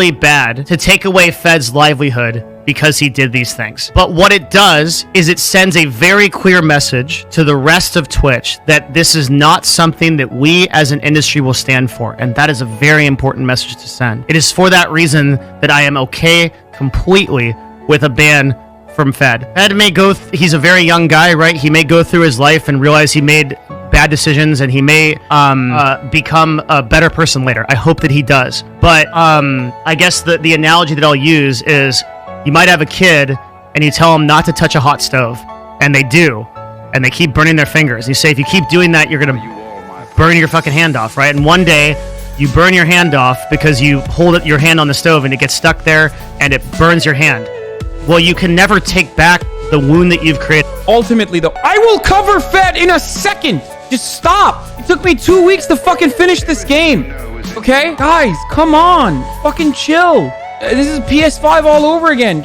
intentionally bad to take away Fed's livelihood because he did these things. But what it does is it sends a very clear message to the rest of Twitch that this is not something that we as an industry will stand for. And that is a very important message to send. It is for that reason that I am okay completely with a ban from Fed. Fed may go, he's a very young guy, right? He may go through his life and realize he made bad decisions and he may become a better person later. I hope that he does. But I guess the analogy that I'll use is you might have a kid and you tell them not to touch a hot stove, and they do, and they keep burning their fingers. You say, if you keep doing that, you're gonna burn your fucking hand off, right? And one day you burn your hand off because you hold your hand on the stove and it gets stuck there and it burns your hand. Well, you can never take back the wound that you've created. Ultimately, though, I will cover Fed in a second. Just stop. It took me 2 weeks to fucking finish this game. Okay? Guys, come on. Fucking chill. This is PS5 all over again.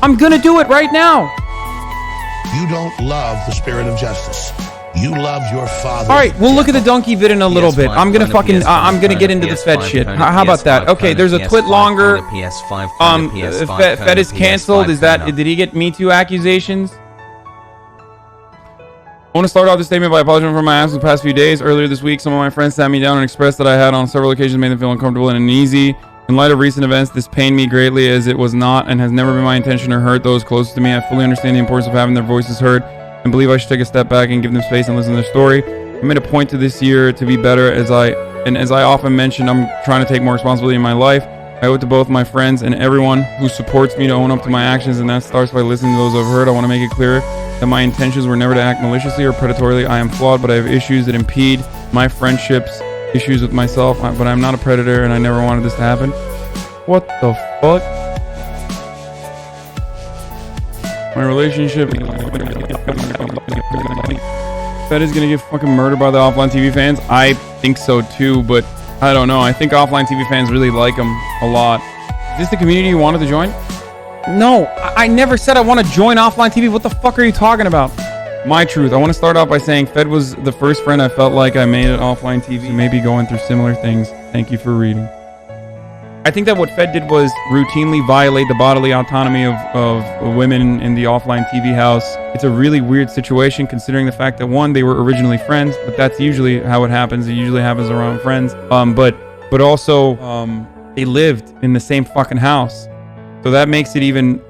I'm gonna do it right now. You don't love the spirit of justice. You love your father. All right, we'll look at the donkey vid in a little bit. I'm gonna get into the Fed shit. How about that? Okay, there's a twit longer. Fed is canceled. Did he get Me Too accusations? I want to start off this statement by apologizing for my absence the past few days. Earlier this week, some of my friends sat me down and expressed that I had on several occasions made them feel uncomfortable and uneasy. In light of recent events, this pained me greatly, as it was not and has never been my intention to hurt those closest to me. I fully understand the importance of having their voices heard and believe I should take a step back and give them space and listen to their story. I made a point to this year to be better, as I often mentioned, I'm trying to take more responsibility in my life. I owe it to both my friends and everyone who supports me to own up to my actions, and that starts by listening to those I've heard. I want to make it clear that my intentions were never to act maliciously or predatorily. I am flawed, but I have issues that impede my friendships, issues with myself, but I'm not a predator and I never wanted this to happen. What the fuck? My relationship... Fed is gonna get fucking murdered by the offline TV fans? I think so too, but I don't know. I think offline TV fans really like him a lot. Is this the community you wanted to join? No, I never said I want to join offline TV. What the fuck are you talking about? My truth. I want to start off by saying Fed was the first friend I felt like I made at offline TV. Maybe going through similar things. Thank you for reading. I think that what Fed did was routinely violate the bodily autonomy of women in the offline TV house. It's a really weird situation considering the fact that, one, they were originally friends, but that's usually how it happens. It usually happens around friends. But also, they lived in the same fucking house. So that makes it even,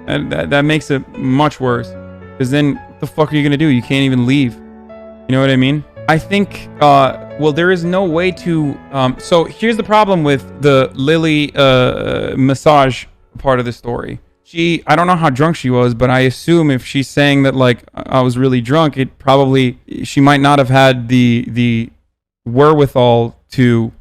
that makes it much worse. Because then, what the fuck are you going to do? You can't even leave. You know what I mean? I think, well, there is no way to, so here's the problem with the Lily massage part of the story. I don't know how drunk she was, but I assume if she's saying that, like, I was really drunk, she might not have had the wherewithal to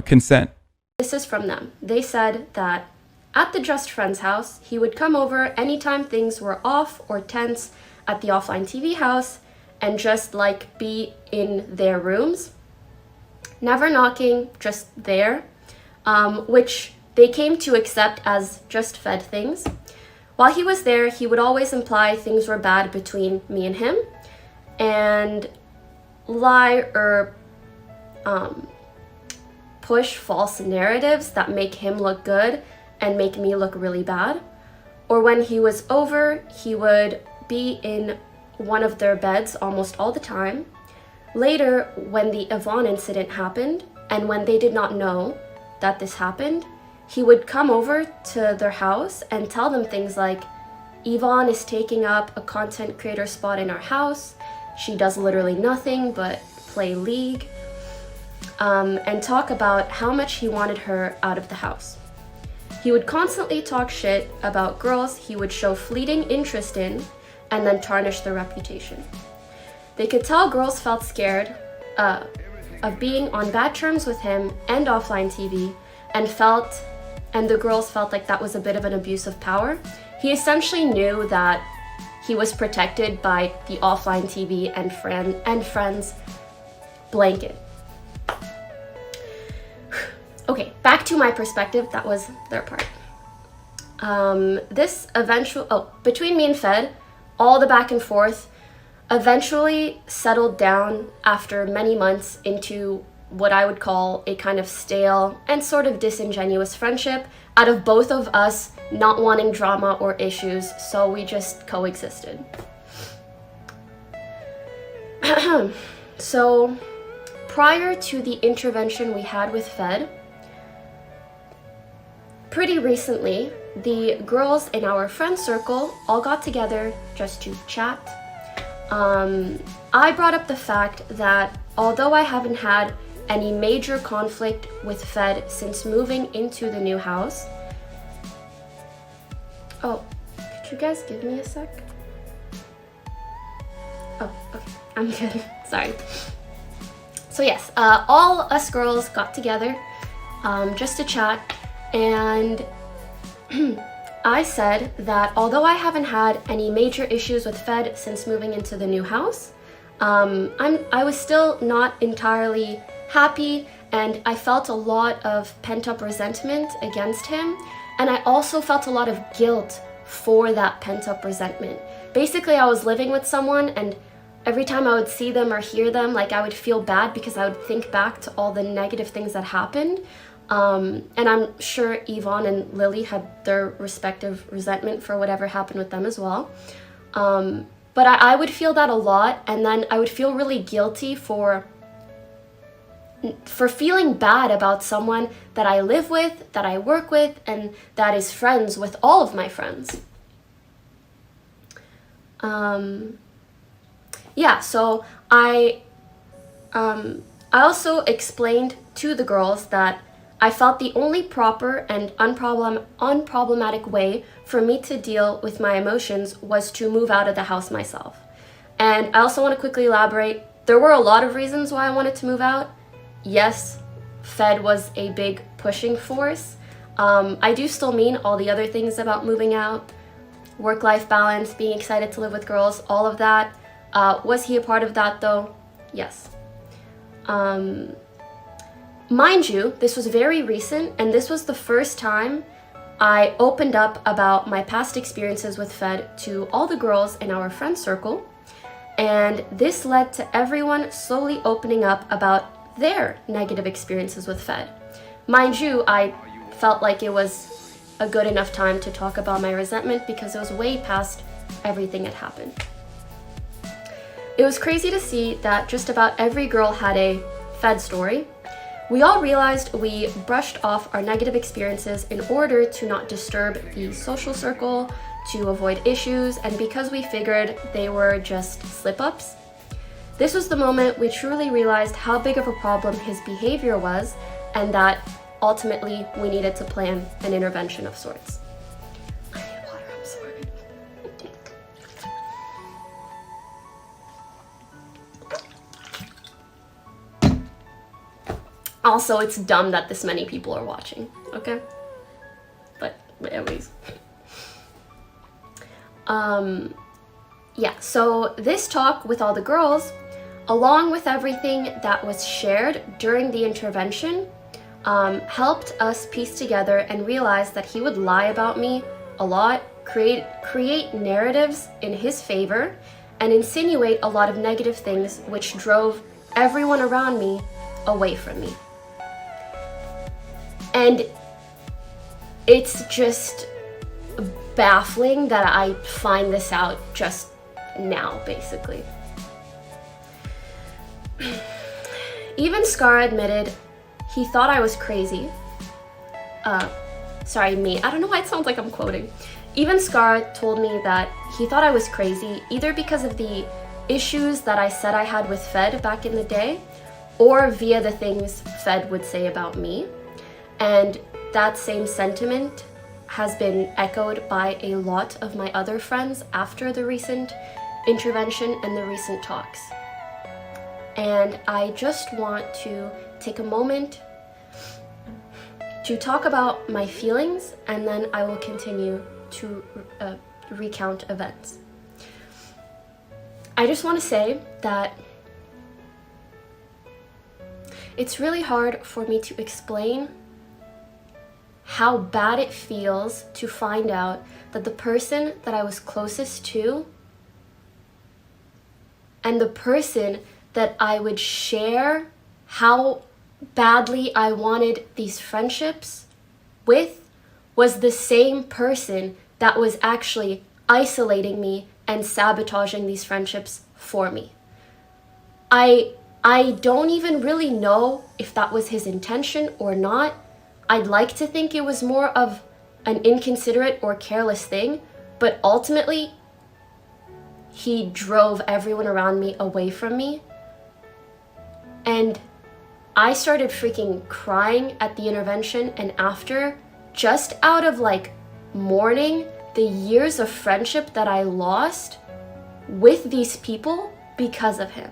consent. This is from them. They said that at the Just Friends house, he would come over anytime things were off or tense at the offline TV house and just like be in their rooms, never knocking, just there, which they came to accept as just Fed things. While he was there, he would always imply things were bad between me and him and lie or push false narratives that make him look good and make me look really bad. Or when he was over, he would be in one of their beds almost all the time. Later, when the Yvonne incident happened, and when they did not know that this happened, he would come over to their house and tell them things like, Yvonne is taking up a content creator spot in our house. She does literally nothing but play League. And talk about how much he wanted her out of the house. He would constantly talk shit about girls he would show fleeting interest in and then tarnish their reputation. They could tell girls felt scared of being on bad terms with him and offline TV, and the girls felt like that was a bit of an abuse of power. He essentially knew that he was protected by the offline TV and friends blanket. Okay, back to my perspective. That was their part. Between me and Fed, all the back and forth eventually settled down after many months into what I would call a kind of stale and sort of disingenuous friendship out of both of us not wanting drama or issues, so we just coexisted. So, prior to the intervention we had with Fed, pretty recently, the girls in our friend circle all got together just to chat. I brought up the fact that although I haven't had any major conflict with Fed since moving into the new house. Oh, could you guys give me a sec? Oh, okay, I'm good. Sorry. So yes, all us girls got together just to chat, and I said that although I haven't had any major issues with Fed since moving into the new house, I was still not entirely happy, and I felt a lot of pent-up resentment against him, and I also felt a lot of guilt for that pent-up resentment. Basically, I was living with someone, and every time I would see them or hear them, like, I would feel bad because I would think back to all the negative things that happened. And I'm sure Yvonne and Lily had their respective resentment for whatever happened with them as well. But I would feel that a lot, and then I would feel really guilty for feeling bad about someone that I live with, that I work with, and that is friends with all of my friends. Yeah, so I also explained to the girls that I felt the only proper and unproblematic way for me to deal with my emotions was to move out of the house myself. And I also want to quickly elaborate. There were a lot of reasons why I wanted to move out. Yes, Fed was a big pushing force. I do still mean all the other things about moving out, work-life balance, being excited to live with girls, all of that. Was he a part of that though? Yes. Mind you, this was very recent, and this was the first time I opened up about my past experiences with Fed to all the girls in our friend circle, and this led to everyone slowly opening up about their negative experiences with Fed. Mind you, I felt like it was a good enough time to talk about my resentment because it was way past everything that happened. It was crazy to see that just about every girl had a Fed story. We all realized we brushed off our negative experiences in order to not disturb the social circle, to avoid issues, and because we figured they were just slip-ups. This was the moment we truly realized how big of a problem his behavior was, and that ultimately we needed to plan an intervention of sorts. I need water, I'm sorry. Also, it's dumb that this many people are watching, okay? But anyways. Yeah, so this talk with all the girls, along with everything that was shared during the intervention, helped us piece together and realize that he would lie about me a lot, create narratives in his favor, and insinuate a lot of negative things which drove everyone around me away from me. And it's just baffling that I find this out just now, basically. Even Scar admitted he thought I was crazy. Sorry, me. I don't know why it sounds like I'm quoting. Even Scar told me that he thought I was crazy either because of the issues that I said I had with Fed back in the day, or via the things Fed would say about me. And that same sentiment has been echoed by a lot of my other friends after the recent intervention and the recent talks. And I just want to take a moment to talk about my feelings, and then I will continue to recount events. I just want to say that it's really hard for me to explain how bad it feels to find out that the person that I was closest to and the person that I would share how badly I wanted these friendships with was the same person that was actually isolating me and sabotaging these friendships for me. I don't even really know if that was his intention or not. I'd like to think it was more of an inconsiderate or careless thing, but ultimately, he drove everyone around me away from me. And I started freaking crying at the intervention and after, just out of like mourning the years of friendship that I lost with these people because of him.